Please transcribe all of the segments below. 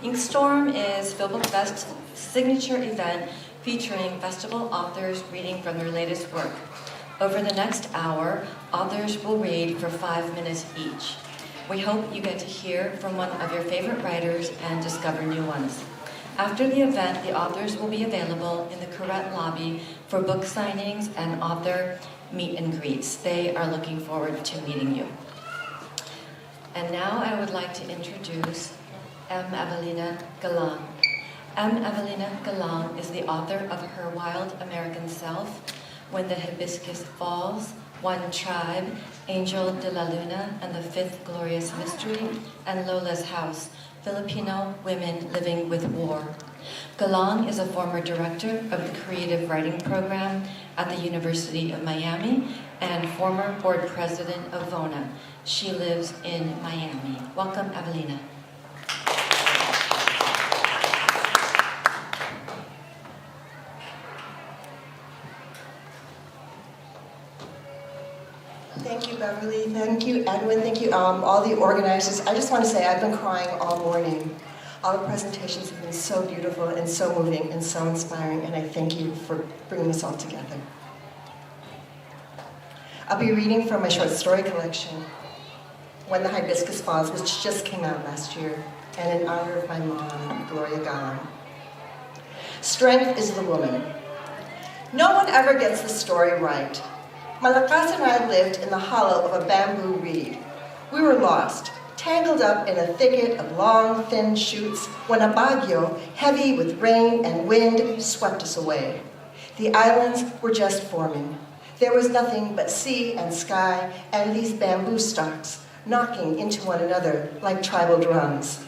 Inkstorm is FilbookFest's signature event featuring festival authors reading from their latest work. Over the next hour, authors will read for 5 minutes each. We hope you get to hear from one of your favorite writers and discover new ones. After the event, the authors will be available in the Koret lobby for book signings and author meet and greets. They are looking forward to meeting you. And now I would like to introduce M. Evelina Galang. M. Evelina Galang is the author of Her Wild American Self, When the Hibiscus Falls, One Tribe, Angel de la Luna and the Fifth Glorious Mystery, and Lola's House, Filipino Women Living with War. Galang is a former director of the Creative Writing Program at the University of Miami and former board president of VONA. She lives in Miami. Welcome, Evelina. Thank you, Beverly. Thank you, Edwin. Thank you, all the organizers. I just want to say I've been crying all morning. All the presentations have been so beautiful and so moving and so inspiring, and I thank you for bringing us all together. I'll be reading from my short story collection, When the Hibiscus Falls, which just came out last year, and in honor of my mom, Gloria Galan. Strength is the woman. No one ever gets the story right. Marcus and I lived in the hollow of a bamboo reed. We were lost, tangled up in a thicket of long, thin shoots when a bagyo, heavy with rain and wind, swept us away. The islands were just forming. There was nothing but sea and sky and these bamboo stalks knocking into one another like tribal drums.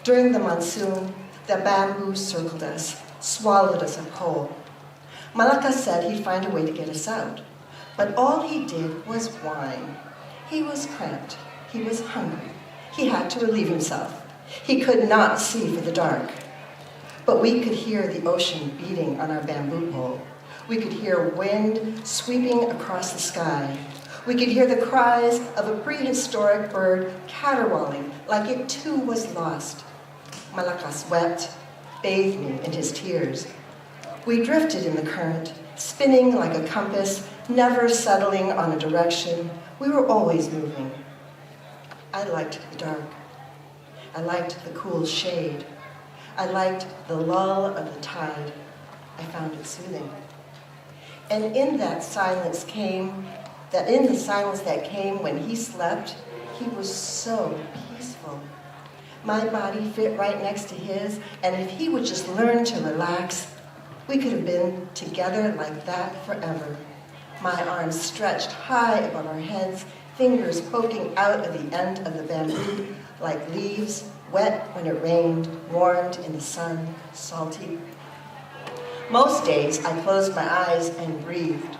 During the monsoon, the bamboo circled us, swallowed us up whole. Marcus said he'd find a way to get us out. But all he did was whine. He was cramped. He was hungry. He had to relieve himself. He could not see for the dark. But we could hear the ocean beating on our bamboo pole. We could hear wind sweeping across the sky. We could hear the cries of a prehistoric bird caterwauling like it too was lost. Marcus wept, bathed me in his tears. We drifted in the current, spinning like a compass, never settling on a direction. We were always moving. I liked the dark. I liked the cool shade. I liked the lull of the tide. I found it soothing. And in the silence that came when he slept, he was so peaceful. My body fit right next to his, and if he would just learn to relax, we could have been together like that forever. My arms stretched high above our heads, fingers poking out of the end of the bamboo like leaves, wet when it rained, warmed in the sun, salty. Most days I closed my eyes and breathed.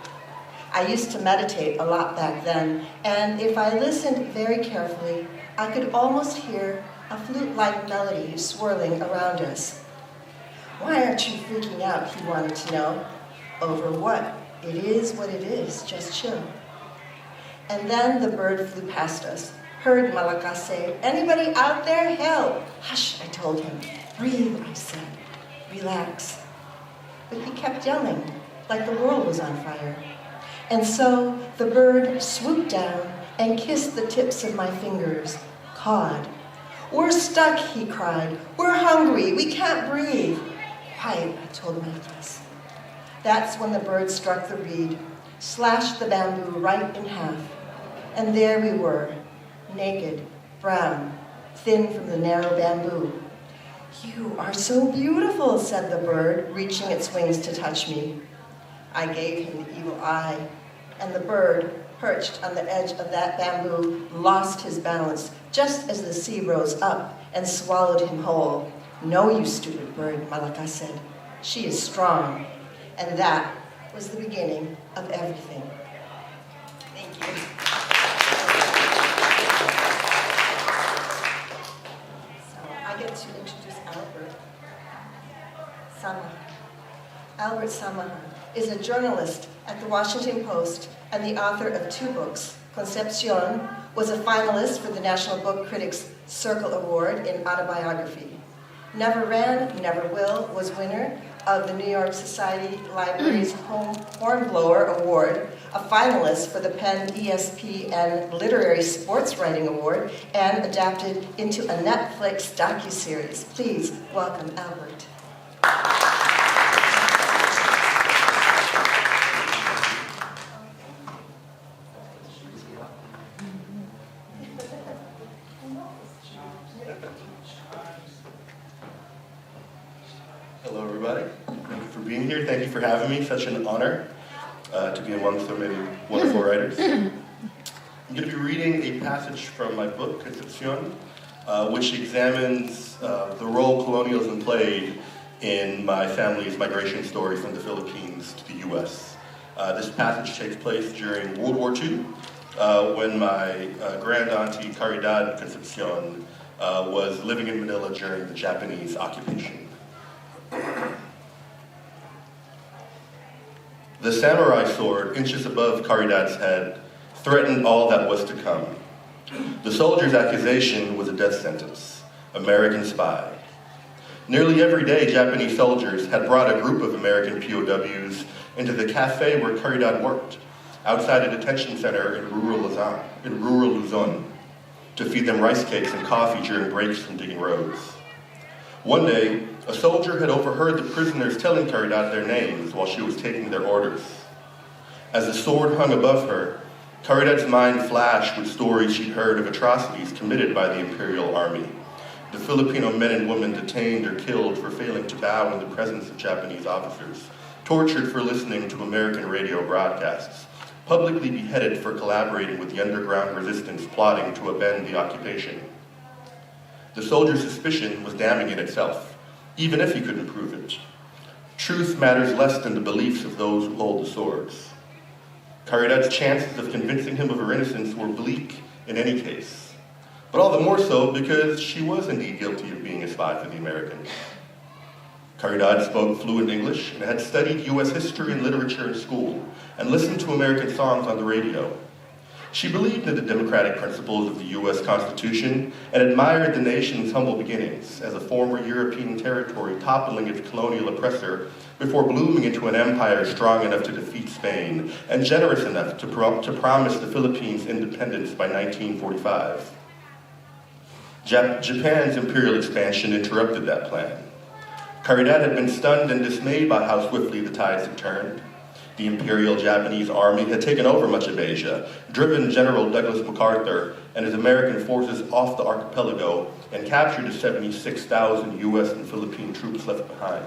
I used to meditate a lot back then, and if I listened very carefully, I could almost hear a flute-like melody swirling around us. Why aren't you freaking out, he wanted to know. Over what? It is what it is, just chill. And then the bird flew past us, heard Marcus say, anybody out there? Help! Hush, I told him. Breathe, I said. Relax. But he kept yelling, like the world was on fire. And so the bird swooped down and kissed the tips of my fingers, cawed. We're stuck, he cried. We're hungry, we can't breathe. Quiet, I told Marcus. That's when the bird struck the reed, slashed the bamboo right in half. And there we were, naked, brown, thin from the narrow bamboo. You are so beautiful, said the bird, reaching its wings to touch me. I gave him the evil eye, and the bird, perched on the edge of that bamboo, lost his balance just as the sea rose up and swallowed him whole. No, you stupid bird, Marcus said. She is strong. And that was the beginning of everything. Thank you. So I get to introduce Albert Samaha. Albert Samaha is a journalist at the Washington Post and the author of 2 books. Concepcion was a finalist for the National Book Critics Circle Award in autobiography. Never Ran, Never Will was winner of the New York Society Library's Hornblower Award, a finalist for the PEN ESPN Literary Sports Writing Award, and adapted into a Netflix docuseries. Please welcome Albert. Hello, everybody. Thank you for being here. Thank you for having me. Such an honor to be among so many wonderful writers. I'm going to be reading a passage from my book, Concepcion, which examines the role colonialism played in my family's migration story from the Philippines to the U.S. This passage takes place during World War II, when my grand auntie Caridad Concepcion was living in Manila during the Japanese occupation. The samurai sword, inches above Caridad's head, threatened all that was to come. The soldier's accusation was a death sentence, American spy. Nearly every day, Japanese soldiers had brought a group of American POWs into the cafe where Caridad worked, outside a detention center in rural Luzon, to feed them rice cakes and coffee during breaks from digging roads. One day, a soldier had overheard the prisoners telling Caridad their names while she was taking their orders. As the sword hung above her, Caridad's mind flashed with stories she'd heard of atrocities committed by the Imperial Army, the Filipino men and women detained or killed for failing to bow in the presence of Japanese officers, tortured for listening to American radio broadcasts, publicly beheaded for collaborating with the underground resistance plotting to upend the occupation. The soldier's suspicion was damning in itself, even if he couldn't prove it. Truth matters less than the beliefs of those who hold the swords. Caridad's chances of convincing him of her innocence were bleak in any case, but all the more so because she was indeed guilty of being a spy for the Americans. Caridad spoke fluent English and had studied U.S. history and literature in school and listened to American songs on the radio. She believed in the democratic principles of the U.S. Constitution and admired the nation's humble beginnings as a former European territory toppling its colonial oppressor before blooming into an empire strong enough to defeat Spain and generous enough to promise the Philippines independence by 1945. Japan's imperial expansion interrupted that plan. Caridad had been stunned and dismayed by how swiftly the tides had turned. The Imperial Japanese Army had taken over much of Asia, driven General Douglas MacArthur and his American forces off the archipelago, and captured the 76,000 U.S. and Philippine troops left behind.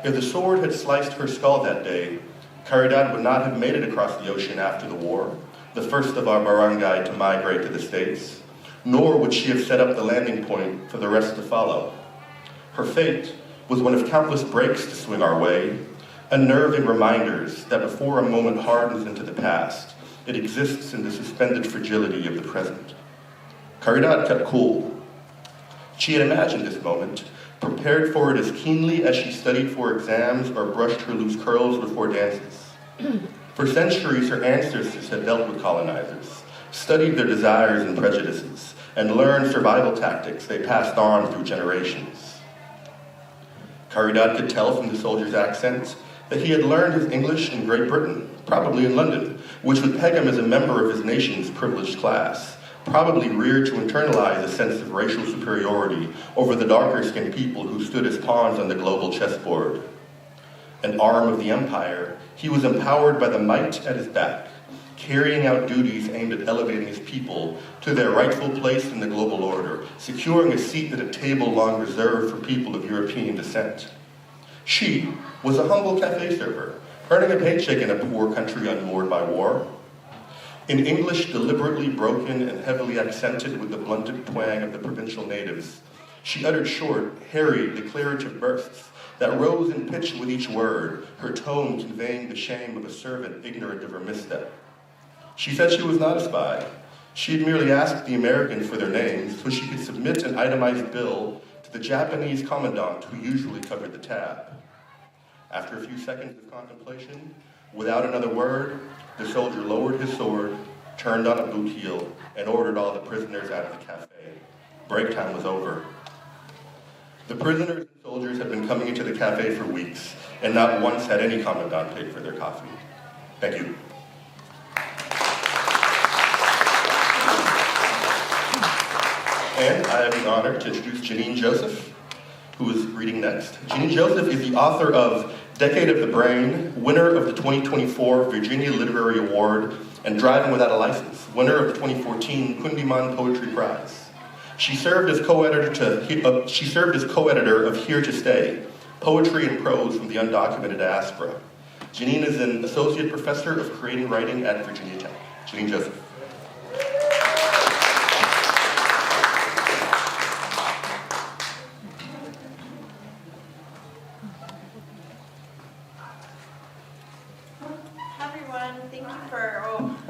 If the sword had sliced her skull that day, Caridad would not have made it across the ocean after the war, the first of our barangay to migrate to the States, nor would she have set up the landing point for the rest to follow. Her fate was one of countless breaks to swing our way, unnerving reminders that before a moment hardens into the past, it exists in the suspended fragility of the present. Caridad kept cool. She had imagined this moment, prepared for it as keenly as she studied for exams or brushed her loose curls before dances. For centuries, her ancestors had dealt with colonizers, studied their desires and prejudices, and learned survival tactics they passed on through generations. Caridad could tell from the soldier's accent that he had learned his English in Great Britain, probably in London, which would peg him as a member of his nation's privileged class, probably reared to internalize a sense of racial superiority over the darker-skinned people who stood as pawns on the global chessboard. An arm of the empire, he was empowered by the might at his back, carrying out duties aimed at elevating his people to their rightful place in the global order, securing a seat at a table long reserved for people of European descent. She was a humble cafe server, earning a paycheck in a poor country unmoored by war. In English deliberately broken and heavily accented with the blunted twang of the provincial natives, she uttered short, harried, declarative bursts that rose in pitch with each word, her tone conveying the shame of a servant ignorant of her misstep. She said she was not a spy. She had merely asked the Americans for their names so she could submit an itemized bill to the Japanese commandant who usually covered the tab. After a few seconds of contemplation, without another word, the soldier lowered his sword, turned on a boot heel, and ordered all the prisoners out of the cafe. Break time was over. The prisoners and soldiers have been coming into the cafe for weeks, and not once had any commandant paid for their coffee. Thank you. And I have the honor to introduce Janine Joseph, who is reading next. Janine Joseph is the author of Decade of the Brain, winner of the 2024 Virginia Literary Award, and Driving Without a License, winner of the 2014 Kundiman Poetry Prize. She served as co-editor of Here to Stay, Poetry and Prose from the Undocumented Diaspora. Janine is an associate professor of creative writing at Virginia Tech. Janine Joseph.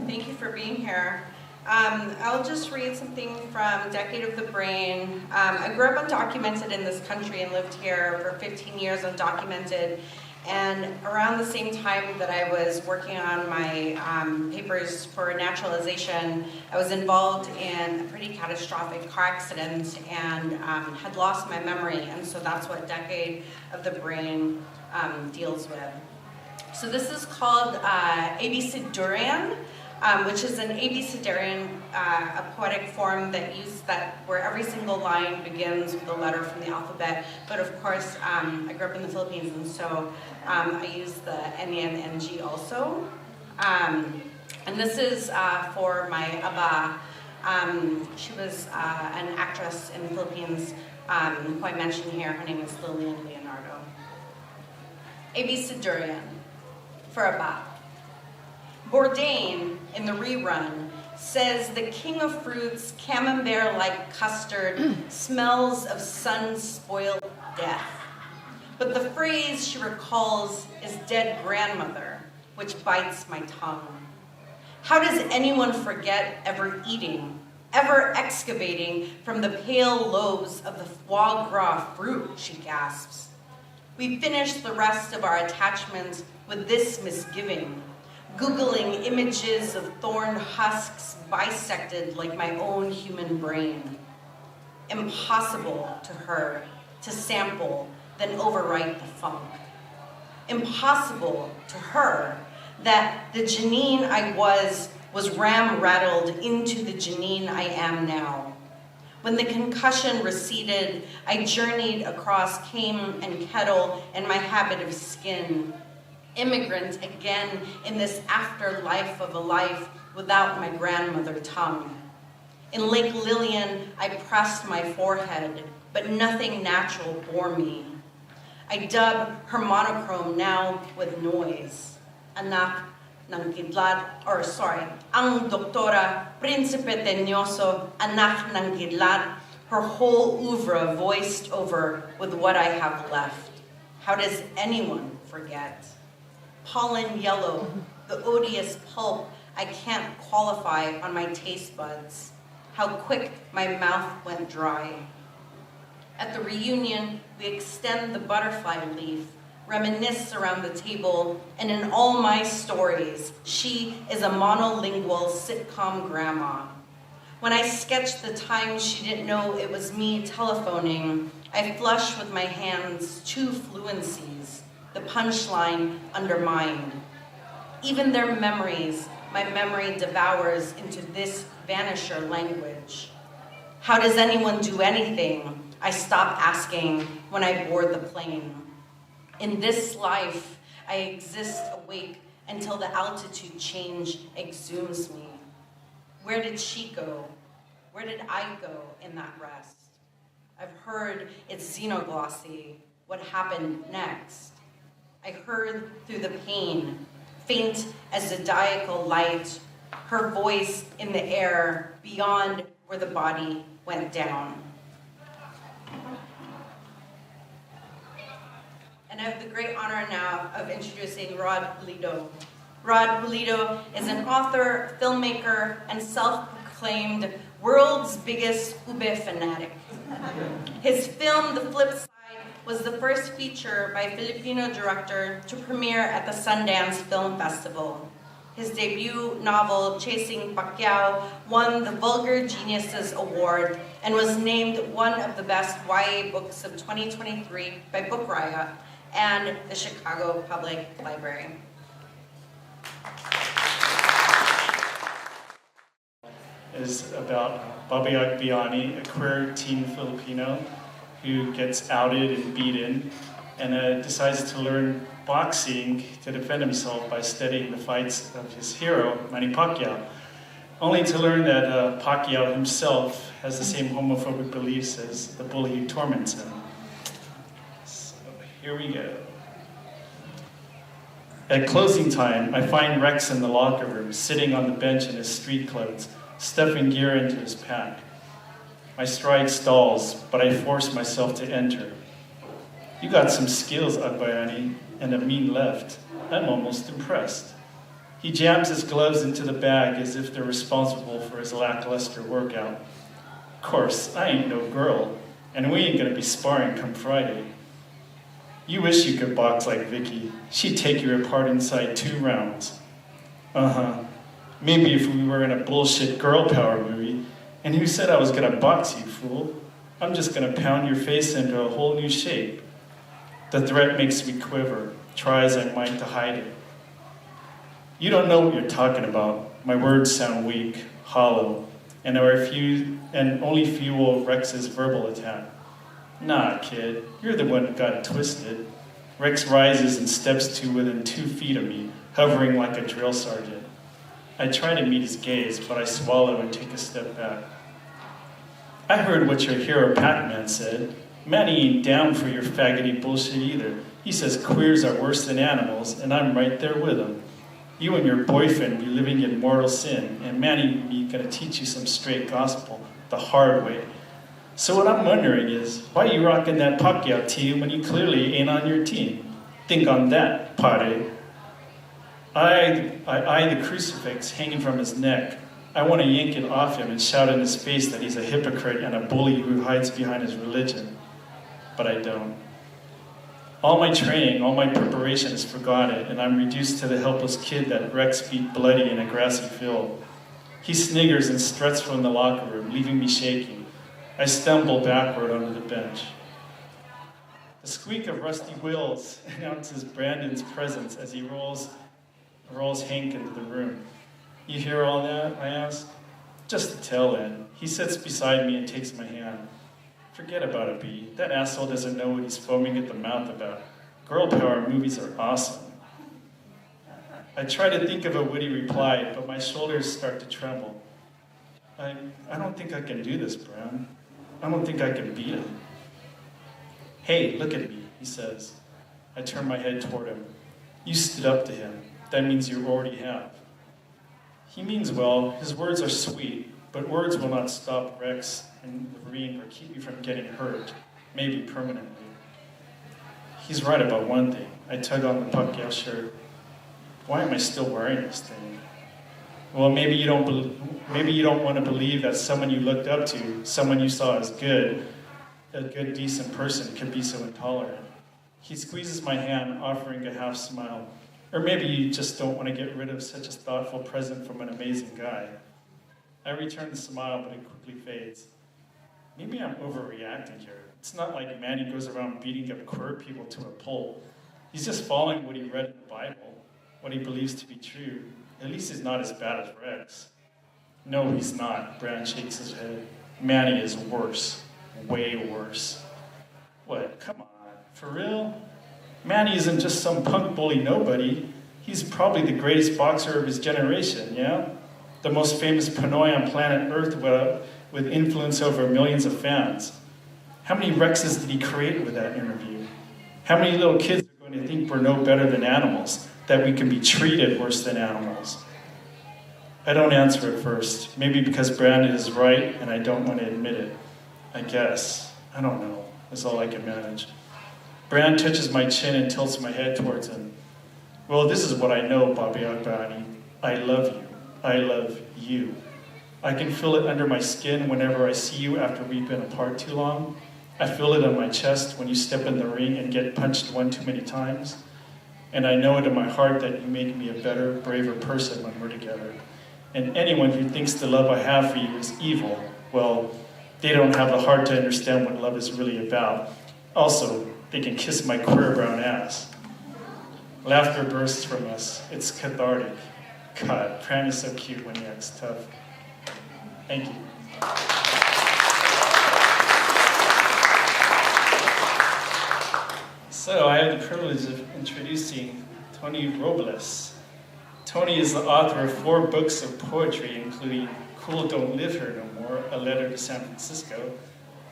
Thank you for being here. I'll just read something from Decade of the Brain. I grew up undocumented in this country and lived here for 15 years undocumented. And around the same time that I was working on my papers for naturalization, I was involved in a pretty catastrophic car accident and had lost my memory. And so that's what Decade of the Brain deals with. So this is called Abecedarian, which is an Abecedarian, a poetic form where every single line begins with a letter from the alphabet. But of course, I grew up in the Philippines, and so I use the N and NG also. And this is for my aba. She was an actress in the Philippines who I mentioned here. Her name is Lillian Leonardo. Abecedarian. For Aba. Bourdain, in the rerun, says the king of fruits, camembert-like custard, smells of sun-spoiled death. But the phrase she recalls is dead grandmother, which bites my tongue. How does anyone forget ever eating, ever excavating from the pale lobes of the foie gras fruit, she gasps. We finish the rest of our attachment with this misgiving, Googling images of thorn husks bisected like my own human brain. Impossible to her to sample, then overwrite the funk. Impossible to her that the Janine I was ram-rattled into the Janine I am now. When the concussion receded, I journeyed across cane and kettle and my habit of skin. Immigrant again in this afterlife of a life without my grandmother tongue. In Lake Lillian, I pressed my forehead, but nothing natural bore me. I dub her monochrome now with noise. Anak ng kidlat, ang doktora, Principe Teñoso, anak ng kidlat, her whole oeuvre voiced over with what I have left. How does anyone forget? Pollen yellow, the odious pulp I can't qualify on my taste buds. How quick my mouth went dry. At the reunion, we extend the butterfly leaf, reminisce around the table, and in all my stories, she is a monolingual sitcom grandma. When I sketched the times she didn't know it was me telephoning, I flush with my hands two fluencies, the punchline undermined. Even their memories, my memory devours into this vanisher language. How does anyone do anything? I stopped asking when I board the plane. In this life, I exist awake until the altitude change exhumes me. Where did she go? Where did I go in that rest? I've heard it's xenoglossy, what happened next. I heard through the pain, faint as zodiacal light, her voice in the air beyond where the body went down. And I have the great honor now of introducing Rod Pulido. Rod Pulido is an author, filmmaker, and self-proclaimed world's biggest ube fanatic. His film, The Flip Side, was the first feature by a Filipino director to premiere at the Sundance Film Festival. His debut novel, Chasing Pacquiao, won the Vulgar Geniuses Award and was named one of the best YA books of 2023 by Book Riot and the Chicago Public Library. Is about Babayag Biani, a queer teen Filipino who gets outed and beaten and decides to learn boxing to defend himself by studying the fights of his hero, Manny Pacquiao, only to learn that Pacquiao himself has the same homophobic beliefs as the bully who torments him. So here we go. At closing time, I find Rex in the locker room, sitting on the bench in his street clothes, stuffing gear into his pack. My stride stalls, but I force myself to enter. You got some skills, Agbayani, and a mean left. I'm almost impressed. He jams his gloves into the bag as if they're responsible for his lackluster workout. Of course, I ain't no girl, and we ain't gonna be sparring come Friday. You wish you could box like Vicky. She'd take you apart inside 2 rounds. Uh-huh. Maybe if we were in a bullshit girl power movie. And who said I was gonna box you, fool? I'm just gonna pound your face into a whole new shape. The threat makes me quiver, try as I might to hide it. You don't know what you're talking about. My words sound weak, hollow, and only fuel Rex's verbal attack. Nah, kid, you're the one who got it twisted. Rex rises and steps to within 2 feet of me, hovering like a drill sergeant. I try to meet his gaze, but I swallow and take a step back. I heard what your hero Pac-Man said. Manny ain't down for your faggoty bullshit either. He says queers are worse than animals, and I'm right there with him. You and your boyfriend be living in mortal sin, and Manny and me gonna teach you some straight gospel, the hard way. So what I'm wondering is, why you rocking that Pacquiao tee when you clearly ain't on your team? Think on that, pare. I eye the crucifix hanging from his neck. I want to yank it off him and shout in his face that he's a hypocrite and a bully who hides behind his religion. But I don't. All my training, all my preparation is forgotten, and I'm reduced to the helpless kid that Rex beat bloody in a grassy field. He sniggers and struts from the locker room, leaving me shaking. I stumble backward onto the bench. The squeak of rusty wheels announces Brandon's presence as he rolls Hank into the room. You hear all that? I ask. Just the tail end. He sits beside me and takes my hand. Forget about it, B. That asshole doesn't know what he's foaming at the mouth about. Girl power movies are awesome. I try to think of a witty reply, but my shoulders start to tremble. I don't think I can do this, Brown. I don't think I can beat him. Hey, look at me, he says. I turn my head toward him. You stood up to him. That means you already have. He means well. His words are sweet, but words will not stop Rex in the ring or keep me from getting hurt, maybe permanently. He's right about one thing. I tug on the Pacquiao shirt. Why am I still wearing this thing? Well, maybe you don't want to believe that someone you looked up to, someone you saw as good, a good, decent person, could be so intolerant. He squeezes my hand, offering a half smile. Or maybe you just don't want to get rid of such a thoughtful present from an amazing guy. I return the smile, but it quickly fades. Maybe I'm overreacting here. It's not like Manny goes around beating up queer people to a pulp. He's just following what he read in the Bible, what he believes to be true. At least he's not as bad as Rex. No, he's not, Brand shakes his head. Manny is worse. Way worse. What, come on, for real? Manny isn't just some punk bully nobody. He's probably the greatest boxer of his generation, yeah? The most famous Pinoy on planet Earth with influence over millions of fans. How many Rexes did he create with that interview? How many little kids are going to think we're no better than animals, that we can be treated worse than animals? I don't answer at first, maybe because Brandon is right and I don't want to admit it. I guess. I don't know. That's all I can manage. Brand touches my chin and tilts my head towards him. Well, this is what I know, Bobby Agbani. I love you. I love you. I can feel it under my skin whenever I see you after we've been apart too long. I feel it on my chest when you step in the ring and get punched one too many times. And I know it in my heart that you make me a better, braver person when we're together. And anyone who thinks the love I have for you is evil, well, they don't have the heart to understand what love is really about. Also, they can kiss my queer brown ass. Laughter bursts from us. It's cathartic. God, Pran is so cute when he acts tough. Thank you. So I have the privilege of introducing Tony Robles. Tony is the author of 4 books of poetry, including Cool Don't Live Here No More, A Letter to San Francisco,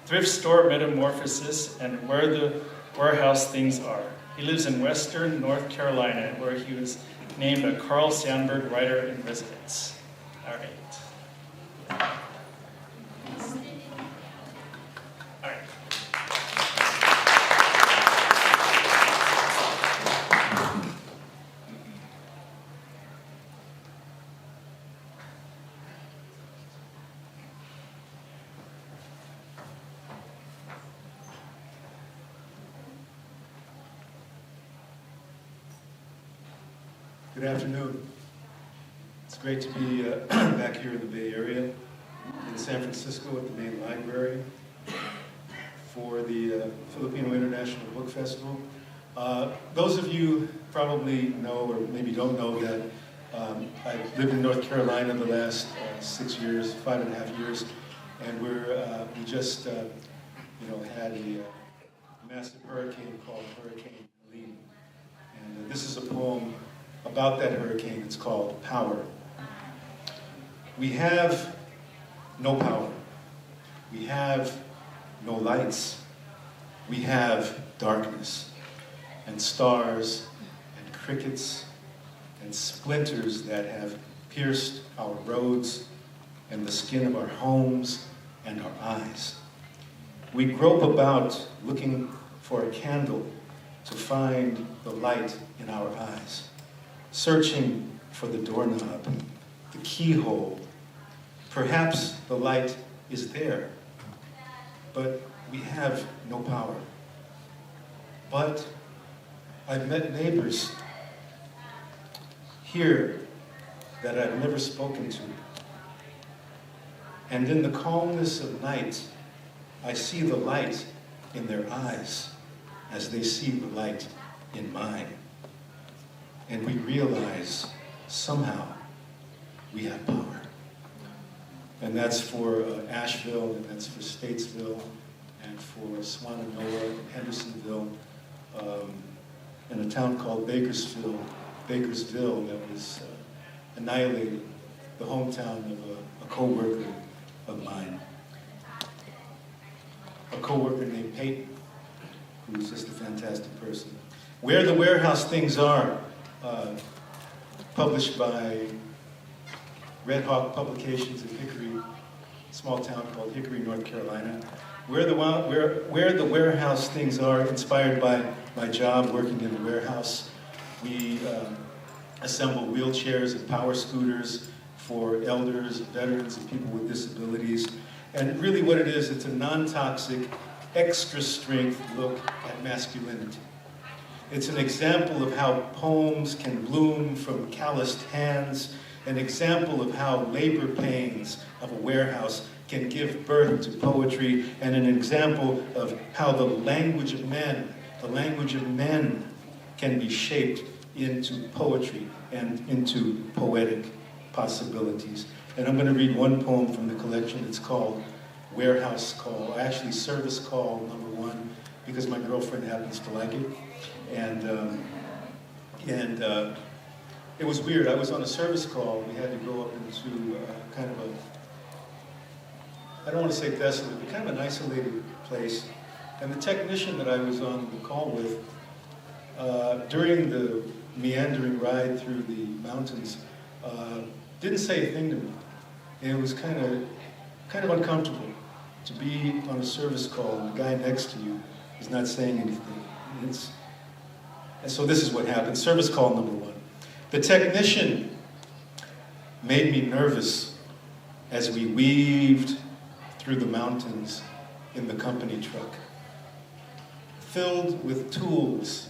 Thrift Store Metamorphosis, and Where the Warehouse Things Are. He lives in Western North Carolina, where he was named a Carl Sandburg Writer in Residence. All right. All right. Good afternoon. It's great to be back here in the Bay Area, in San Francisco at the main library for the Filipino International Book Festival. Those of you probably know, or maybe don't know, that I've lived in North Carolina the last 6 years, 5.5 years, and we just had a massive hurricane called Hurricane Helene. And this is a poem about that hurricane. It's called Power. We have no power. We have no lights. We have darkness and stars and crickets and splinters that have pierced our roads and the skin of our homes and our eyes. We grope about looking for a candle to find the light in our eyes, searching for the doorknob, the keyhole. Perhaps the light is there, but we have no power. But I've met neighbors here that I've never spoken to. And in the calmness of night, I see the light in their eyes as they see the light in mine. And we realize somehow we have power. And that's for Asheville, and that's for Statesville, and for Swannanoa, and Hendersonville, and a town called Bakersville that was annihilated, the hometown of a co-worker of mine. A co-worker named Peyton, who's just a fantastic person. Where the Warehouse Things Are, published by Red Hawk Publications in Hickory, small town called Hickory, North Carolina. Where the Warehouse Things Are, inspired by my job working in the warehouse. We assemble wheelchairs and power scooters for elders, veterans, and people with disabilities. And really what it is, it's a non-toxic, extra strength look at masculinity. It's an example of how poems can bloom from calloused hands, an example of how labor pains of a warehouse can give birth to poetry, and an example of how the language of men can be shaped into poetry and into poetic possibilities. And I'm going to read one poem from the collection. It's called Warehouse Call, actually Service Call number 1, because my girlfriend happens to like it. And it was weird. I was on a service call. We had to go up into kind of I don't want to say desolate, but kind of an isolated place. And the technician that I was on the call with, during the meandering ride through the mountains, didn't say a thing to me. And it was kind of uncomfortable to be on a service call and the guy next to you is not saying anything. And so this is what happened. Service call number 1. The technician made me nervous as we weaved through the mountains in the company truck, filled with tools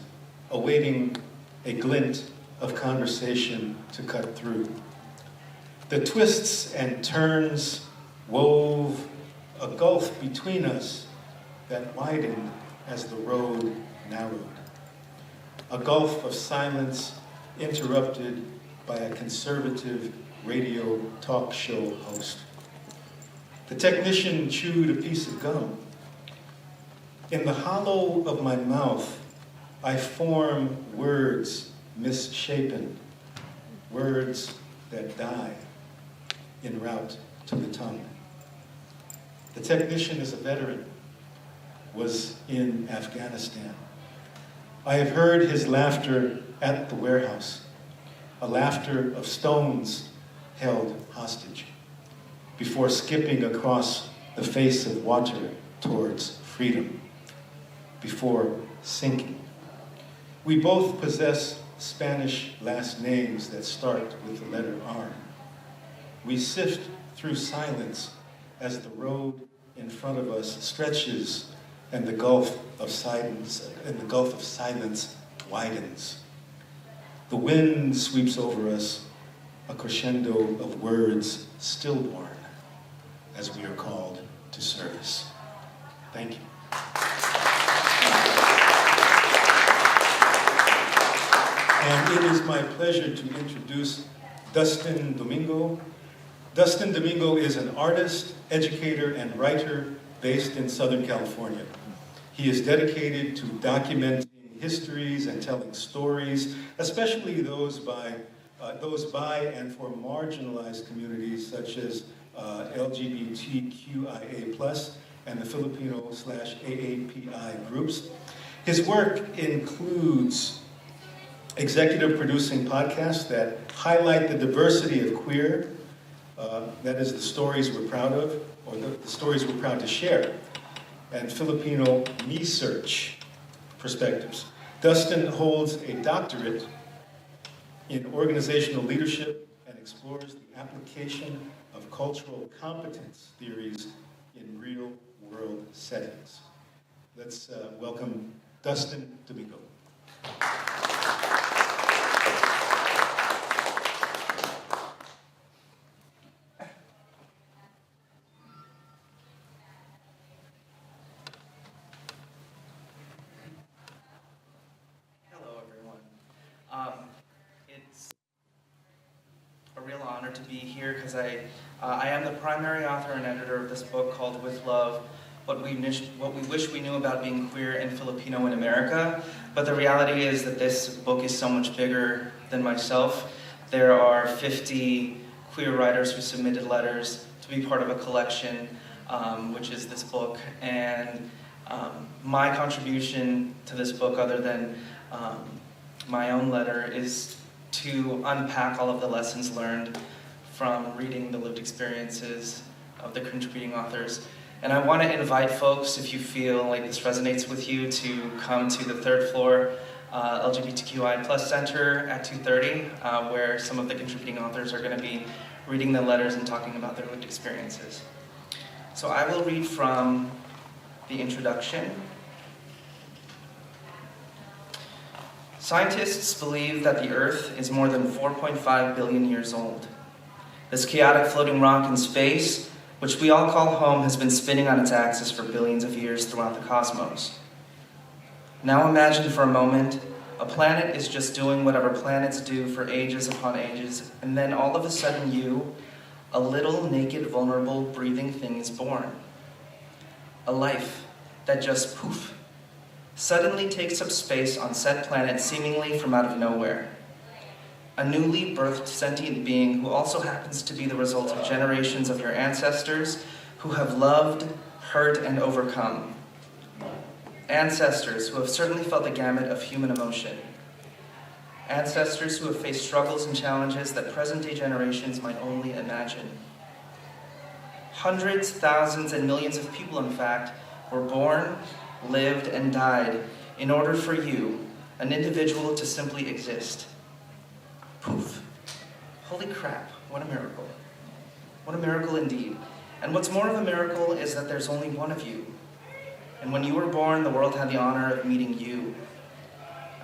awaiting a glint of conversation to cut through. The twists and turns wove a gulf between us that widened as the road narrowed. A gulf of silence interrupted by a conservative radio talk show host. The technician chewed a piece of gum. In the hollow of my mouth, I form words misshapen, words that die en route to the tongue. The technician is a veteran, was in Afghanistan. I have heard his laughter at the warehouse, a laughter of stones held hostage, before skipping across the face of water towards freedom, before sinking. We both possess Spanish last names that start with the letter R. We sift through silence as the road in front of us stretches and the gulf of silence widens. The wind sweeps over us, a crescendo of words stillborn as we are called to service. Thank you. And it is my pleasure to introduce Dustin Domingo. Dustin Domingo is an artist, educator, and writer based in Southern California. He is dedicated to documenting histories and telling stories, especially those by and for marginalized communities such as LGBTQIA+, and the Filipino/AAPI groups. His work includes executive producing podcasts that highlight the diversity of queer, that is the stories we're proud of, or the stories we're proud to share, and Filipino research perspectives. Dustin holds a doctorate in organizational leadership and explores the application of cultural competence theories in real-world settings. Let's welcome Dustin Domingo. It's a real honor to be here because I am the primary author and editor of this book called With Love, What We Wish We Knew About Being Queer and Filipino in America. But the reality is that this book is so much bigger than myself. There are 50 queer writers who submitted letters to be part of a collection, which is this book. And my contribution to this book, other than my own letter, is to unpack all of the lessons learned from reading the lived experiences of the contributing authors. And I want to invite folks, if you feel like this resonates with you, to come to the third floor LGBTQI+ Center at 2:30, where some of the contributing authors are going to be reading the letters and talking about their lived experiences. So I will read from the introduction. Scientists believe that the Earth is more than 4.5 billion years old. This chaotic floating rock in space, which we all call home, has been spinning on its axis for billions of years throughout the cosmos. Now imagine for a moment, a planet is just doing whatever planets do for ages upon ages, and then all of a sudden you, a little naked, vulnerable, breathing thing, is born. A life that just poof, suddenly takes up space on said planet seemingly from out of nowhere. A newly birthed sentient being who also happens to be the result of generations of your ancestors who have loved, hurt, and overcome. Ancestors who have certainly felt the gamut of human emotion. Ancestors who have faced struggles and challenges that present-day generations might only imagine. Hundreds, thousands, and millions of people, in fact, were born, lived, and died in order for you, an individual, to simply exist. Poof. Holy crap, what a miracle. What a miracle indeed. And what's more of a miracle is that there's only one of you. And when you were born, the world had the honor of meeting you.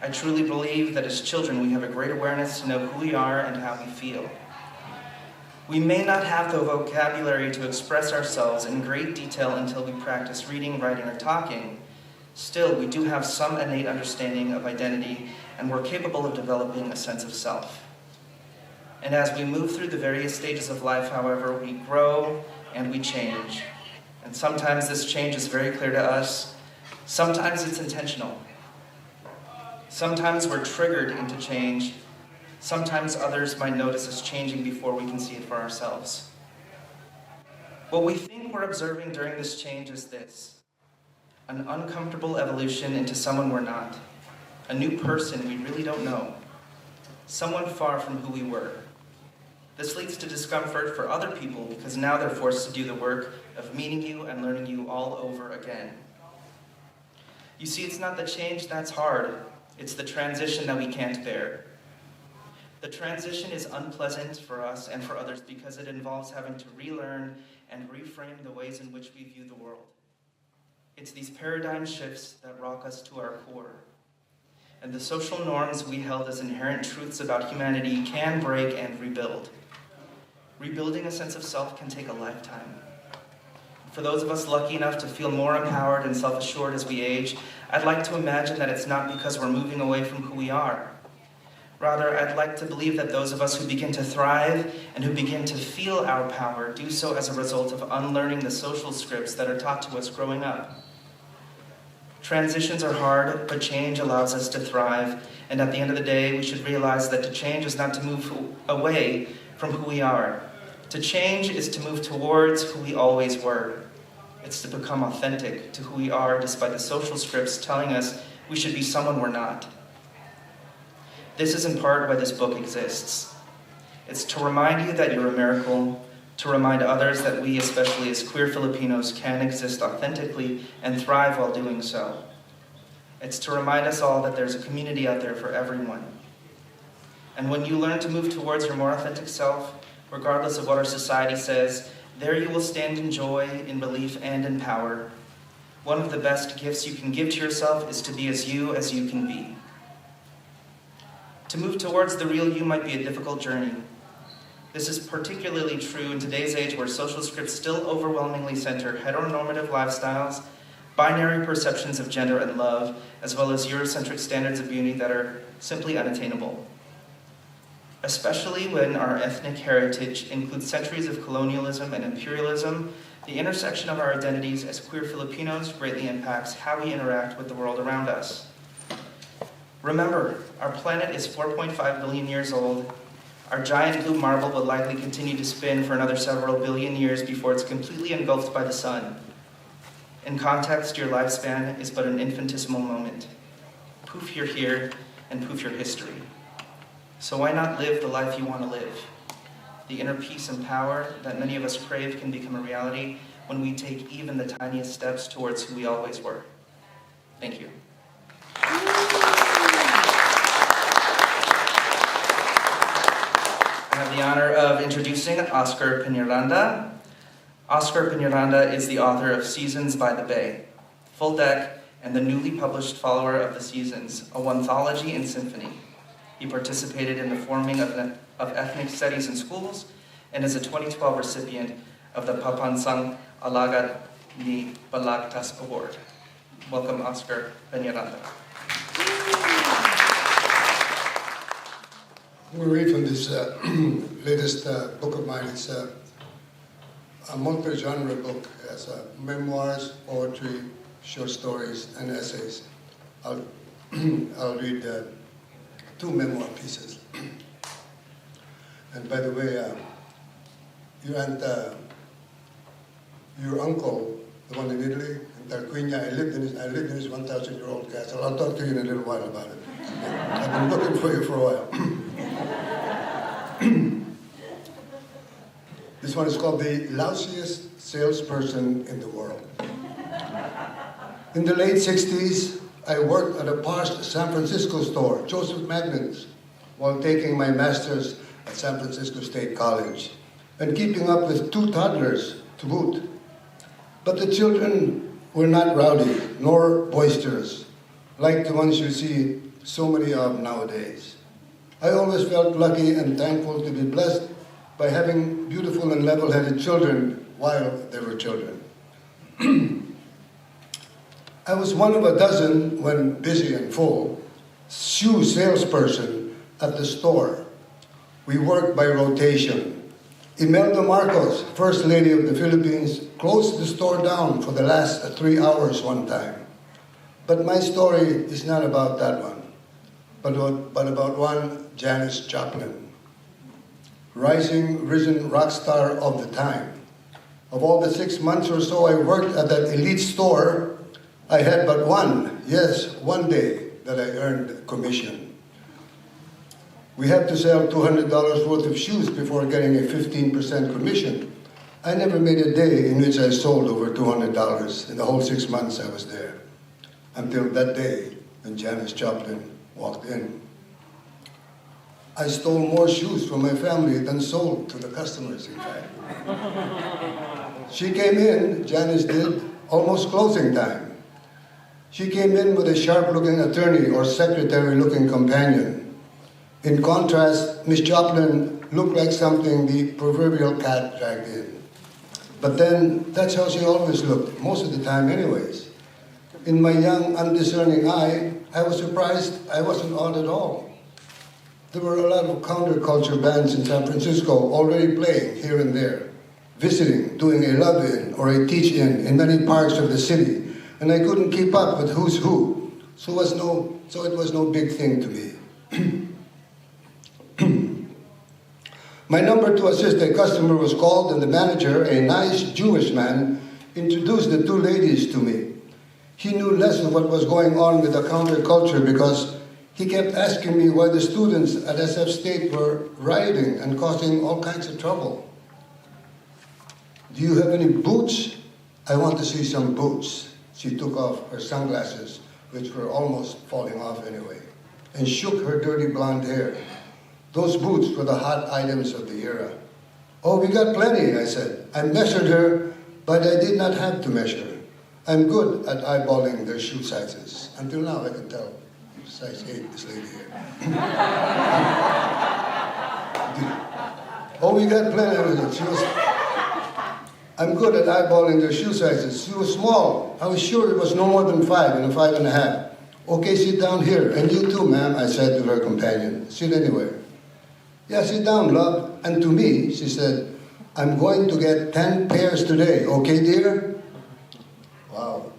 I truly believe that as children we have a great awareness to know who we are and how we feel. We may not have the vocabulary to express ourselves in great detail until we practice reading, writing, or talking. Still, we do have some innate understanding of identity, and we're capable of developing a sense of self. And as we move through the various stages of life, however, we grow and we change. And sometimes this change is very clear to us. Sometimes it's intentional. Sometimes we're triggered into change. Sometimes others might notice us changing before we can see it for ourselves. What we think we're observing during this change is this: an uncomfortable evolution into someone we're not, a new person we really don't know, someone far from who we were. This leads to discomfort for other people because now they're forced to do the work of meeting you and learning you all over again. You see, it's not the change that's hard, it's the transition that we can't bear. The transition is unpleasant for us and for others because it involves having to relearn and reframe the ways in which we view the world. It's these paradigm shifts that rock us to our core. And the social norms we held as inherent truths about humanity can break and rebuild. Rebuilding a sense of self can take a lifetime. For those of us lucky enough to feel more empowered and self-assured as we age, I'd like to imagine that it's not because we're moving away from who we are. Rather, I'd like to believe that those of us who begin to thrive and who begin to feel our power do so as a result of unlearning the social scripts that are taught to us growing up. Transitions are hard, but change allows us to thrive, and at the end of the day, we should realize that to change is not to move away from who we are. To change is to move towards who we always were. It's to become authentic to who we are despite the social scripts telling us we should be someone we're not. This is in part why this book exists. It's to remind you that you're a miracle, to remind others that we, especially as queer Filipinos, can exist authentically and thrive while doing so. It's to remind us all that there's a community out there for everyone. And when you learn to move towards your more authentic self, regardless of what our society says, there you will stand in joy, in belief, and in power. One of the best gifts you can give to yourself is to be as you can be. To move towards the real you might be a difficult journey. This is particularly true in today's age where social scripts still overwhelmingly center heteronormative lifestyles, binary perceptions of gender and love, as well as Eurocentric standards of beauty that are simply unattainable. Especially when our ethnic heritage includes centuries of colonialism and imperialism, the intersection of our identities as queer Filipinos greatly impacts how we interact with the world around us. Remember, our planet is 4.5 billion years old. Our giant blue marble will likely continue to spin for another several billion years before it's completely engulfed by the sun. In context, your lifespan is but an infinitesimal moment. Poof, you're here, and poof, your history. So why not live the life you want to live? The inner peace and power that many of us crave can become a reality when we take even the tiniest steps towards who we always were. Thank you. I have the honor of introducing Oscar Peñaranda. Oscar Peñaranda is the author of Seasons by the Bay, Full Deck, and the newly published follower of the Seasons, a one-thology and symphony. He participated in the forming of ethnic studies in schools and is a 2012 recipient of the Papansang Alagad ni Balagtas Award. Welcome, Oscar Peñaranda. I'm going to read from this latest book of mine. It's a multi-genre book. It has memoirs, poetry, short stories, and essays. I'll read two memoir pieces. And by the way, your uncle, the one in Italy, in Tarquinia, I lived in his 1,000-year-old castle. I'll talk to you in a little while about it. I've been looking for you for a while. This one is called The Lousiest Salesperson in the World. In the late 60s, I worked at a posh San Francisco store, Joseph Magnon's, while taking my master's at San Francisco State College and keeping up with two toddlers to boot. But the children were not rowdy nor boisterous, like the ones you see so many of nowadays. I always felt lucky and thankful to be blessed by having beautiful and level-headed children while they were children. I was one of a dozen, when busy and full, shoe salesperson at the store. We worked by rotation. Imelda Marcos, First Lady of the Philippines, closed the store down for the last 3 hours one time. But my story is not about that one, but about one Janis Joplin, risen rock star of the time. Of all the 6 months or so I worked at that elite store, I had but one day that I earned commission. We had to sell $200 worth of shoes before getting a 15% commission. I never made a day in which I sold over $200 in the whole 6 months I was there, until that day when Janis Joplin walked in. I stole more shoes from my family than sold to the customers, in fact. She came in, Janis did, almost closing time. She came in with a sharp-looking attorney or secretary-looking companion. In contrast, Miss Joplin looked like something the proverbial cat dragged in. But then, that's how she always looked, most of the time anyways. In my young, undiscerning eye, I was surprised I wasn't odd at all. There were a lot of counterculture bands in San Francisco already playing here and there, visiting, doing a love-in or a teach-in in many parts of the city, and I couldn't keep up with who's who, so it was no big thing to me. My number to assist a customer was called, and the manager, a nice Jewish man, introduced the two ladies to me. He knew less of what was going on with the counterculture because he kept asking me why the students at SF State were rioting and causing all kinds of trouble. Do you have any boots? I want to see some boots. She took off her sunglasses, which were almost falling off anyway, and shook her dirty blonde hair. Those boots were the hot items of the era. Oh, we got plenty, I said. I measured her, but I did not have to measure. I'm good at eyeballing their shoe sizes. Until now, I can tell. Size 8, this lady here. Oh, we got plenty of it. I'm good at eyeballing their shoe sizes. She was small. I was sure it was no more than 5 and a 5.5. Okay, sit down here. And you too, ma'am, I said to her companion. Sit anywhere. Yeah, sit down, love. And to me, she said, I'm going to get 10 pairs today. Okay, dear? Wow.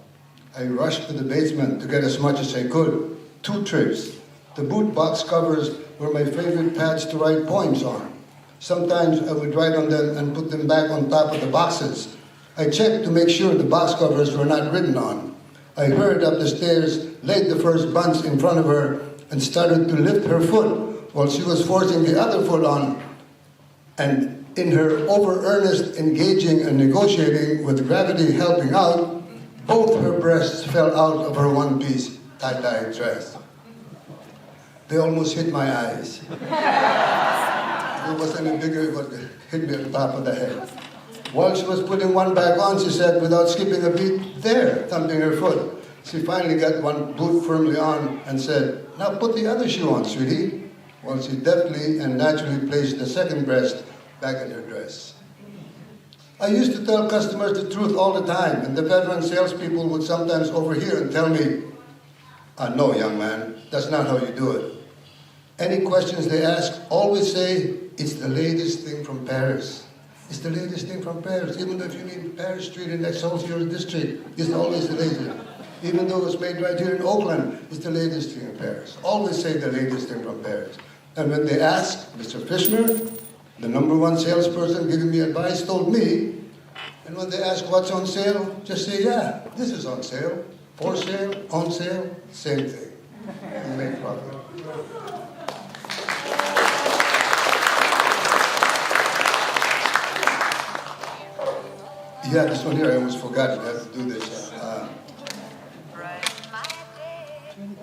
I rushed to the basement to get as much as I could. 2 trips. The boot box covers were my favorite pads to write poems on. Sometimes I would write on them and put them back on top of the boxes. I checked to make sure the box covers were not written on. I hurried up the stairs, laid the first bunch in front of her, and started to lift her foot while she was forcing the other foot on. And in her over-earnest engaging and negotiating with gravity helping out, both her breasts fell out of her one-piece tie-dye dress. They almost hit my eyes. It was any bigger, it would hit me at the top of the head. While she was putting one back on, she said, without skipping a beat, there, thumping her foot. She finally got one boot firmly on and said, now put the other shoe on, sweetie. While she deftly and naturally placed the second breast back in her dress. I used to tell customers the truth all the time, and the veteran salespeople would sometimes overhear and tell me, no, young man, that's not how you do it. Any questions they ask, always say, it's the latest thing from Paris. It's the latest thing from Paris. Even if you mean Paris Street in Excelsior District, it's always the latest. Even though it's made right here in Oakland, it's the latest thing in Paris. Always say the latest thing from Paris. And when they ask, Mr. Fishner, the #1 salesperson giving me advice, told me, and when they ask what's on sale, just say, yeah, this is on sale. For sale, on sale, same thing. You make profit. Yeah, this one here, I almost forgot. I have to do this.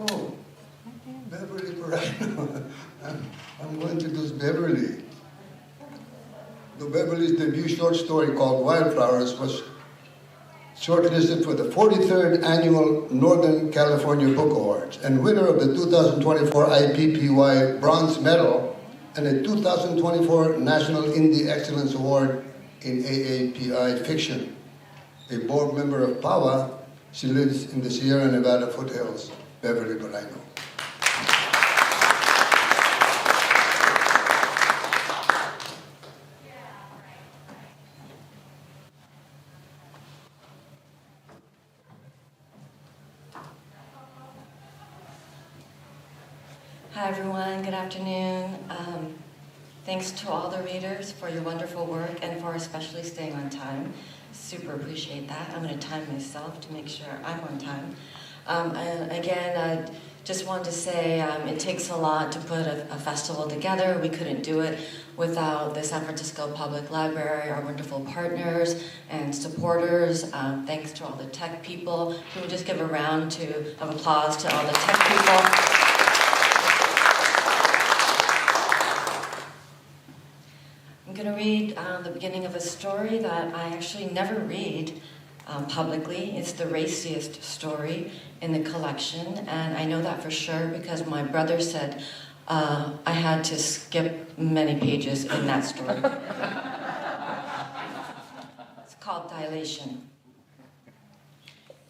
Oh, Beverly Moreno. I'm going to do Beverly. The Beverly's debut short story called Wildflowers was shortlisted for the 43rd Annual Northern California Book Awards, and winner of the 2024 IPPY Bronze Medal and the 2024 National Indie Excellence Award in AAPI Fiction. A board member of PAWA, she lives in the Sierra Nevada foothills, Beverly Barranco. Hi everyone, good afternoon. Thanks to all the readers for your wonderful work and for especially staying on time. Super appreciate that. I'm going to time myself to make sure I'm on time. I just wanted to say it takes a lot to put a festival together. We couldn't do it without the San Francisco Public Library, our wonderful partners and supporters. Thanks to all the tech people. Can we just give a round of applause to all the tech people? I'm going to read the beginning of a story that I actually never read publicly. It's the raciest story in the collection, and I know that for sure because my brother said I had to skip many pages in that story. It's called Dilation.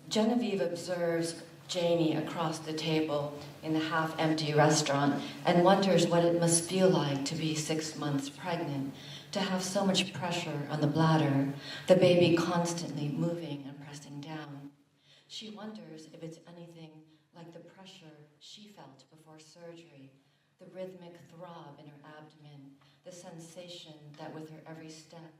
Genevieve observes Janie across the table in the half-empty restaurant and wonders what it must feel like to be 6 months pregnant, to have so much pressure on the bladder, the baby constantly moving and pressing down. She wonders if it's anything like the pressure she felt before surgery, the rhythmic throb in her abdomen, the sensation that with her every step,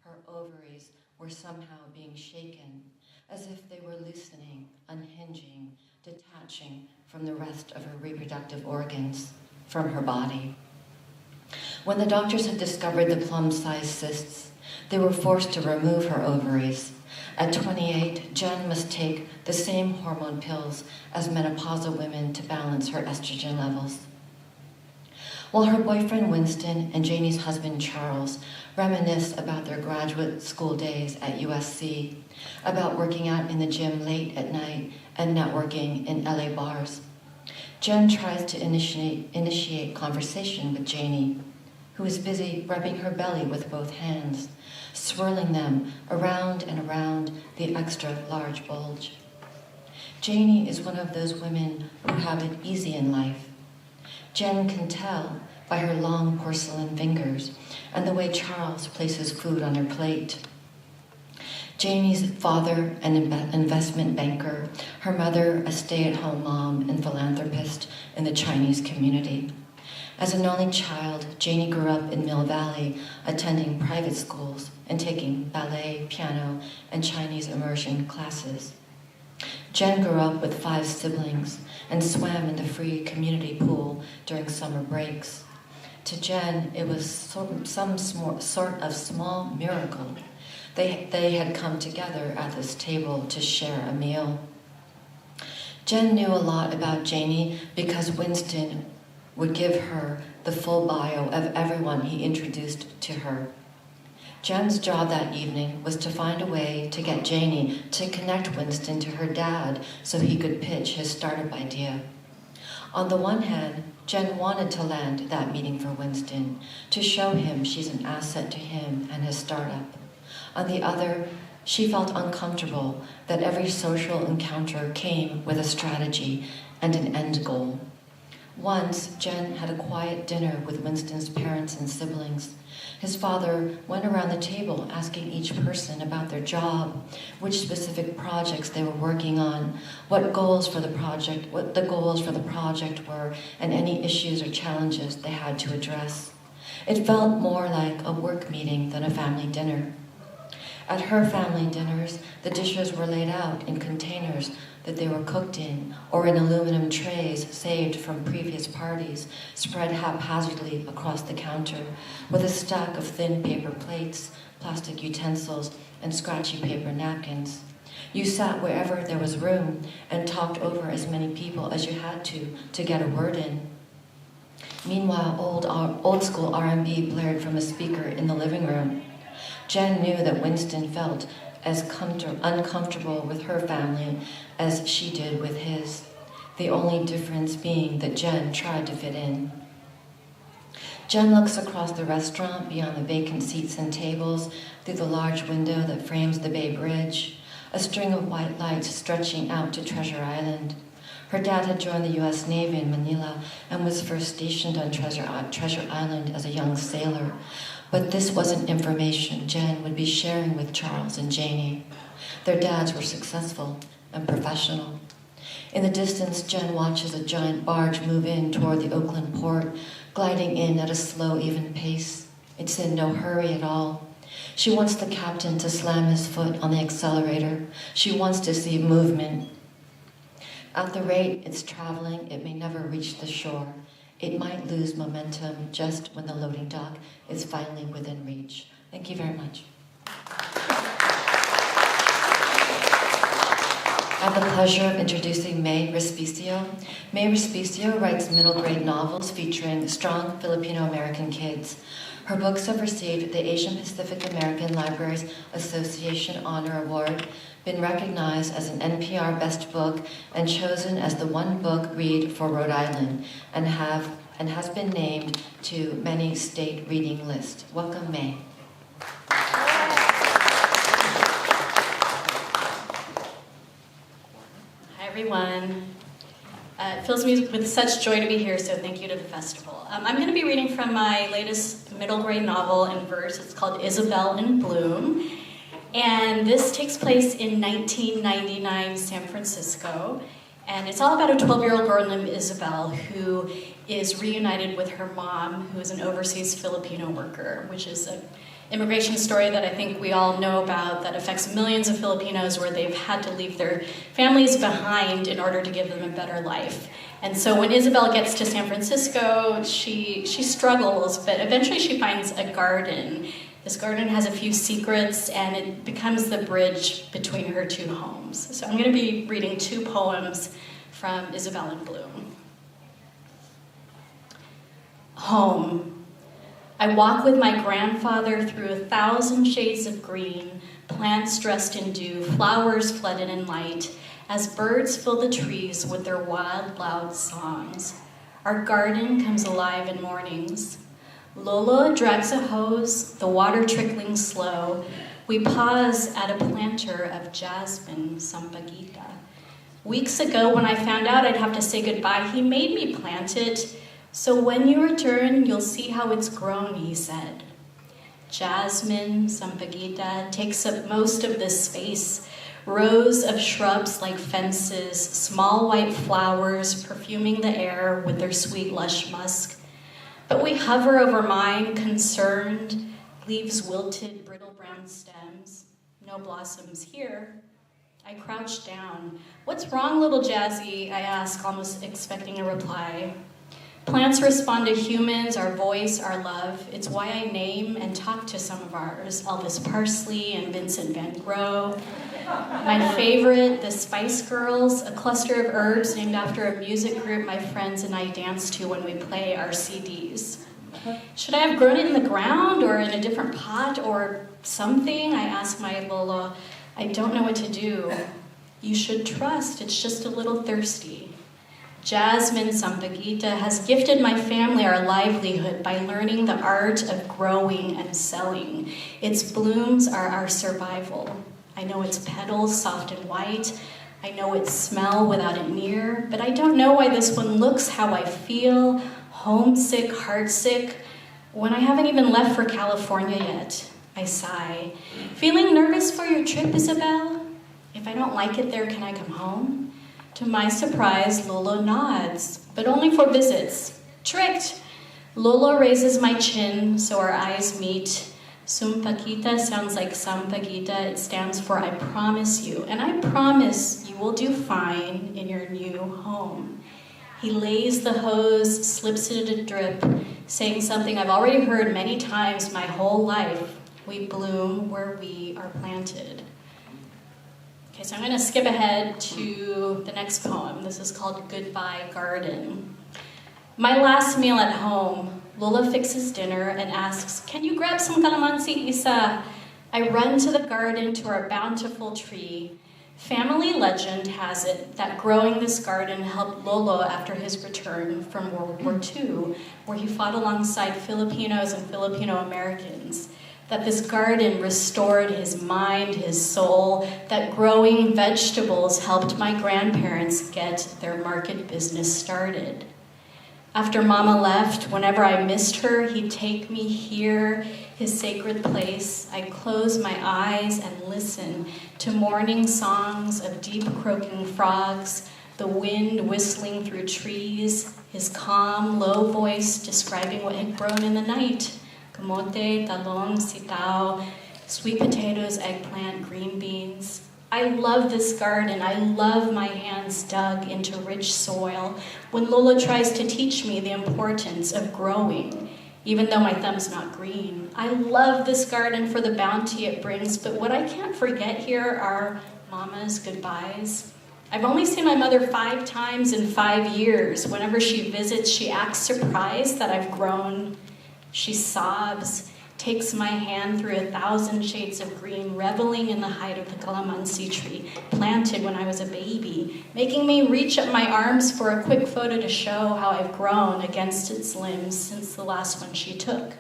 her ovaries were somehow being shaken, as if they were loosening, unhinging, detaching from the rest of her reproductive organs, from her body. When the doctors had discovered the plum-sized cysts, they were forced to remove her ovaries. At 28, Jen must take the same hormone pills as menopausal women to balance her estrogen levels. While her boyfriend Winston and Janie's husband Charles reminisce about their graduate school days at USC, about working out in the gym late at night and networking in LA bars, Jen tries to initiate conversation with Janie, who is busy rubbing her belly with both hands, swirling them around and around the extra large bulge. Janie is one of those women who have it easy in life. Jen can tell by her long porcelain fingers and the way Charles places food on her plate. Janie's father, an investment banker, her mother, a stay-at-home mom and philanthropist in the Chinese community. As an only child, Janie grew up in Mill Valley, attending private schools and taking ballet, piano, and Chinese immersion classes. Jen grew up with 5 siblings and swam in the free community pool during summer breaks. To Jen, it was some sort of small miracle. They had come together at this table to share a meal. Jen knew a lot about Janie because Winston would give her the full bio of everyone he introduced to her. Jen's job that evening was to find a way to get Janie to connect Winston to her dad so he could pitch his startup idea. On the one hand, Jen wanted to land that meeting for Winston, to show him she's an asset to him and his startup. On the other, she felt uncomfortable that every social encounter came with a strategy and an end goal. Once, Jen had a quiet dinner with Winston's parents and siblings. His father went around the table asking each person about their job, which specific projects they were working on, what the goals for the project were, and any issues or challenges they had to address. It felt more like a work meeting than a family dinner. At her family dinners, the dishes were laid out in containers that they were cooked in, or in aluminum trays saved from previous parties, spread haphazardly across the counter, with a stack of thin paper plates, plastic utensils, and scratchy paper napkins. You sat wherever there was room and talked over as many people as you had to get a word in. Meanwhile, old school R&B blared from a speaker in the living room. Jen knew that Winston felt as uncomfortable with her family as she did with his, the only difference being that Jen tried to fit in. Jen looks across the restaurant beyond the vacant seats and tables through the large window that frames the Bay Bridge, a string of white lights stretching out to Treasure Island. Her dad had joined the U.S. Navy in Manila and was first stationed on Treasure Island as a young sailor. But this wasn't information Jen would be sharing with Charles and Janie. Their dads were successful and professional. In the distance, Jen watches a giant barge move in toward the Oakland port, gliding in at a slow, even pace. It's in no hurry at all. She wants the captain to slam his foot on the accelerator. She wants to see movement. At the rate it's traveling, it may never reach the shore. It might lose momentum just when the loading dock is finally within reach. Thank you very much. I have the pleasure of introducing May Respicio. May Respicio writes middle grade novels featuring strong Filipino-American kids. Her books have received the Asian Pacific American Libraries Association Honor Award, been recognized as an NPR Best Book, and chosen as the one book read for Rhode Island, and has been named to many state reading lists. Welcome, May. Hi, everyone. It fills me with such joy to be here, so thank you to the festival. I'm going to be reading from my latest middle grade novel in verse. It's called Isabel in Bloom, and this takes place in 1999 San Francisco, and it's all about a 12-year-old girl named Isabel who is reunited with her mom, who is an overseas Filipino worker, which is an immigration story that I think we all know about that affects millions of Filipinos, where they've had to leave their families behind in order to give them a better life. And so when Isabel gets to San Francisco, she struggles, but eventually she finds a garden. This garden has a few secrets, and it becomes the bridge between her two homes. So I'm going to be reading two poems from Isabel in Bloom. Home. I walk with my grandfather through 1,000 shades of green, plants dressed in dew, flowers flooded in light, as birds fill the trees with their wild, loud songs. Our garden comes alive in mornings. Lolo drags a hose, the water trickling slow. We pause at a planter of jasmine, sampaguita. Weeks ago, when I found out I'd have to say goodbye, he made me plant it. So when you return, you'll see how it's grown, he said. Jasmine, sampaguita, takes up most of this space. Rows of shrubs like fences, small white flowers perfuming the air with their sweet, lush musk. But we hover over mine, concerned, leaves wilted, brittle brown stems. No blossoms here. I crouch down. What's wrong, little Jazzy? I ask, almost expecting a reply. Plants respond to humans, our voice, our love. It's why I name and talk to some of ours, Elvis Parsley and Vincent van Gogh. My favorite, the Spice Girls, a cluster of herbs named after a music group my friends and I dance to when we play our CDs. Should I have grown it in the ground or in a different pot or something? I ask my Lolo. I don't know what to do. You should trust, it's just a little thirsty. Jasmine Sampaguita has gifted my family our livelihood by learning the art of growing and selling. Its blooms are our survival. I know its petals soft and white. I know its smell without it near, but I don't know why this one looks how I feel, homesick, heartsick, when I haven't even left for California yet. I sigh. Feeling nervous for your trip, Isabel? If I don't like it there, can I come home? To my surprise, Lolo nods, but only for visits. Tricked! Lolo raises my chin so our eyes meet. Sumpaguita sounds like Sampaguita. It stands for I promise you, and I promise you will do fine in your new home. He lays the hose, slips it a drip, saying something I've already heard many times my whole life. We bloom where we are planted. Okay, so I'm going to skip ahead to the next poem. This is called Goodbye Garden. My last meal at home, Lola fixes dinner and asks, can you grab some calamansi, Isa? I run to the garden to our bountiful tree. Family legend has it that growing this garden helped Lolo after his return from World War II, where he fought alongside Filipinos and Filipino Americans. That this garden restored his mind, his soul, that growing vegetables helped my grandparents get their market business started. After Mama left, whenever I missed her, he'd take me here, his sacred place. I'd close my eyes and listen to morning songs of deep croaking frogs, the wind whistling through trees, his calm, low voice describing what had grown in the night. Kamote, talong, sitaw, sweet potatoes, eggplant, green beans. I love this garden. I love my hands dug into rich soil. When Lola tries to teach me the importance of growing, even though my thumb's not green. I love this garden for the bounty it brings, but what I can't forget here are Mama's goodbyes. I've only seen my mother 5 times in 5 years. Whenever she visits, she acts surprised that I've grown. She sobs, takes my hand through 1,000 shades of green, reveling in the height of the calamansi tree, planted when I was a baby, making me reach up my arms for a quick photo to show how I've grown against its limbs since the last one she took.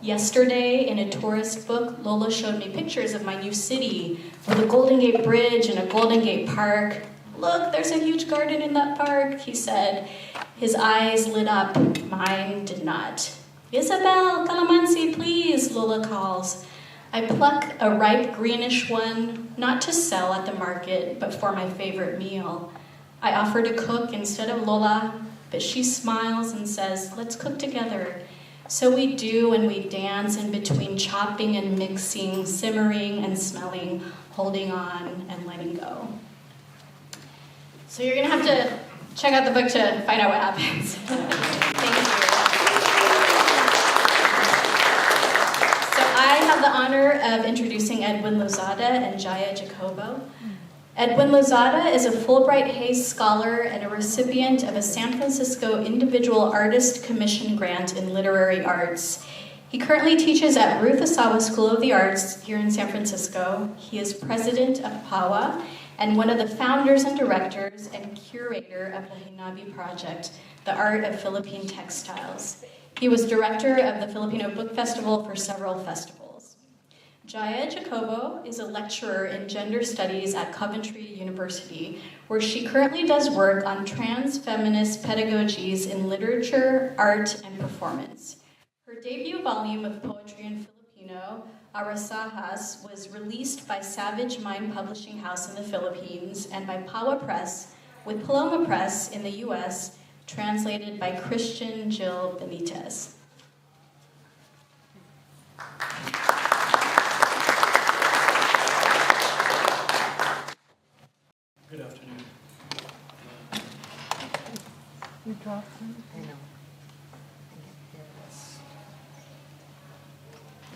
Yesterday, in a tourist book, Lola showed me pictures of my new city, with a Golden Gate Bridge and a Golden Gate Park. Look, there's a huge garden in that park, he said. His eyes lit up, mine did not. Isabel, calamansi, please, Lola calls. I pluck a ripe greenish one, not to sell at the market, but for my favorite meal. I offer to cook instead of Lola, but she smiles and says, let's cook together. So we do, and we dance in between chopping and mixing, simmering and smelling, holding on and letting go. So you're gonna have to check out the book to find out what happens. Thank you. I have the honor of introducing Edwin Lozada and Jaya Jacobo. Edwin Lozada is a Fulbright Hays Scholar and a recipient of a San Francisco Individual Artist Commission Grant in Literary Arts. He currently teaches at Ruth Asawa School of the Arts here in San Francisco. He is president of PAWA and one of the founders and directors and curator of the Hinabi Project, the art of Philippine textiles. He was director of the Filipino Book Festival for several festivals. Jaya Jacobo is a lecturer in gender studies at Coventry University, where she currently does work on trans-feminist pedagogies in literature, art, and performance. Her debut volume of poetry in Filipino, Arasahas, was released by Savage Mind Publishing House in the Philippines and by Pawa Press, with Paloma Press in the US, translated by Christian Jill Benitez. Good afternoon. You dropped them? I know.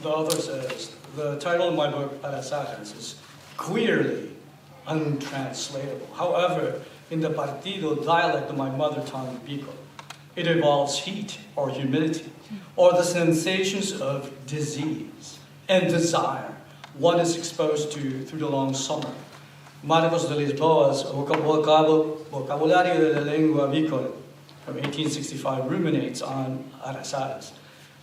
The author says, the title of my book, Parasakas, is queerly untranslatable. However, in the Partido dialect of my mother tongue, Bicol, it involves heat or humidity, or the sensations of disease and desire one is exposed to through the long summer. Marcus de Lisboa's Vocabulario de la Lengua Bicol from 1865 ruminates on Arasadas.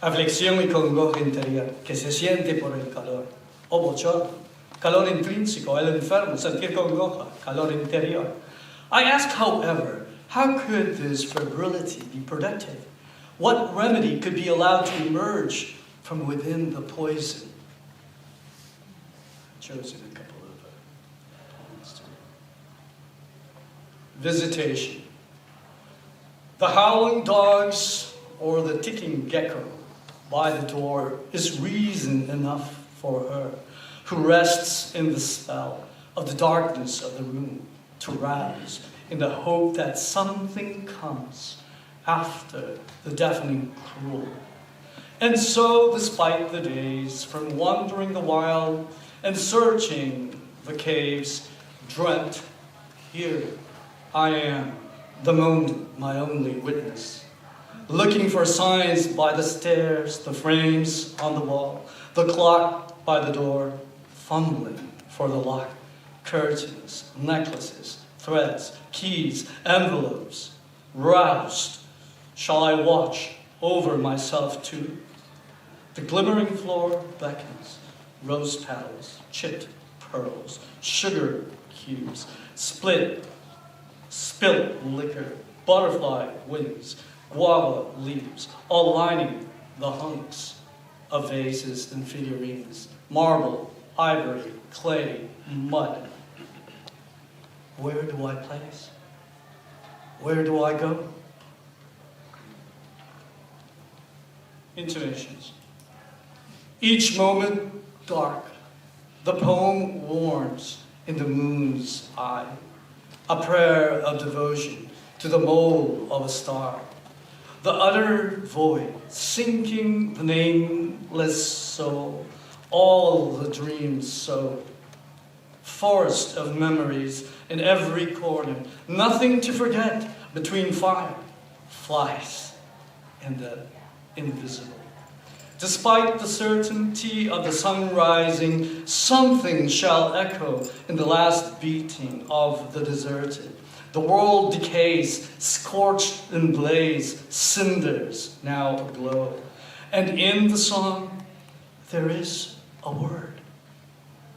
Aflicción y congoja interior que se siente por el calor, o bochorno, calor intrínseco, el enfermo, sentir congoja, calor interior. I ask, however, how could this febrility be productive? What remedy could be allowed to emerge from within the poison? I've chosen a couple of points to visitation. The howling dogs or the ticking gecko by the door is reason enough for her, who rests in the spell of the darkness of the room, to rouse in the hope that something comes after the deafening cruel. And so, despite the days, from wandering the wild and searching the caves, dreamt, here I am, the moment my only witness, looking for signs by the stairs, the frames on the wall, the clock by the door, fumbling for the lock, curtains, necklaces, threads, keys, envelopes. Roused, shall I watch over myself too? The glimmering floor beckons, rose petals, chipped pearls, sugar cubes, spilt liquor, butterfly wings, guava leaves, all lining the hunks of vases and figurines, marble, ivory, clay, mud. Where do I place? Where do I go? Intonations. Each moment dark, the poem warms in the moon's eye, a prayer of devotion to the mole of a star. The utter void, sinking the nameless soul, all the dreams sowed. Forest of memories in every corner, nothing to forget between fire, flies, and the invisible. Despite the certainty of the sun rising, something shall echo in the last beating of the deserted. The world decays, scorched in blaze, cinders now aglow. And in the song, there is a word.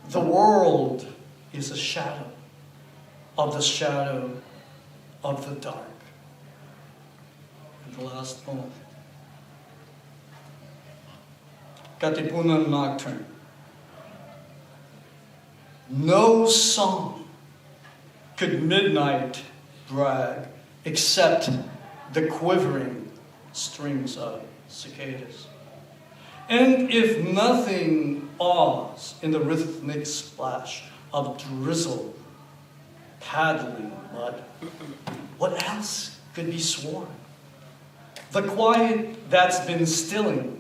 The world is a shadow of the dark. And the last poem. Katipunan Nocturne. No song could midnight brag except the quivering strings of cicadas. And if nothing awes in the rhythmic splash of drizzle paddling mud, what else could be sworn? The quiet that's been stilling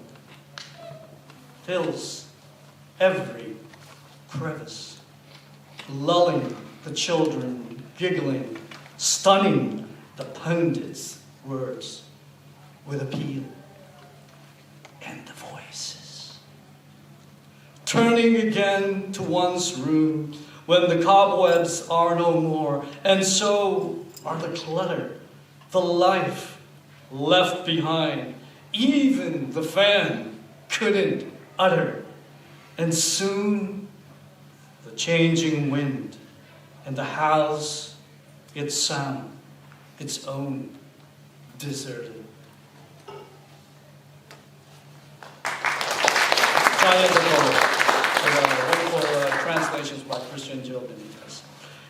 fills every crevice, lulling the children, giggling, stunning the pundits' words with appeal, and the voices. Turning again to one's room when the cobwebs are no more, and so are the clutter, the life left behind, even the fan couldn't utter. And soon the changing wind and the house, its sound, its own deserted. Translations by Christian Jill Benitez.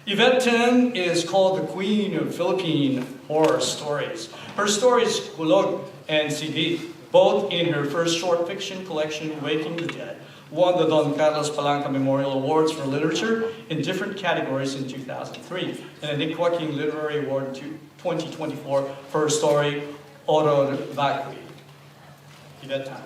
Yvette Ten is called the Queen of Philippine Horror Stories. Her stories, Kulog and CD, both in her first short fiction collection, Waking the Dead, won the Don Carlos Palanca Memorial Awards for Literature in different categories in 2003, and a Nick Joaquin Literary Award in 2024 for her story, Horror Vacui. Yvette Ten.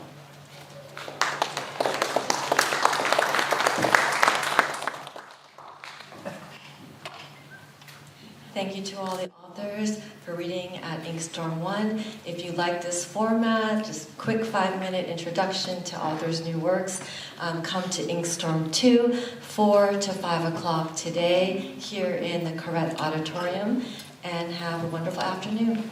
Thank you to all the authors for reading at Inkstorm 1. If you like this format, just quick 5-minute introduction to authors' new works, come to Inkstorm 2, 4 to 5 o'clock today here in the Koret Auditorium, and have a wonderful afternoon.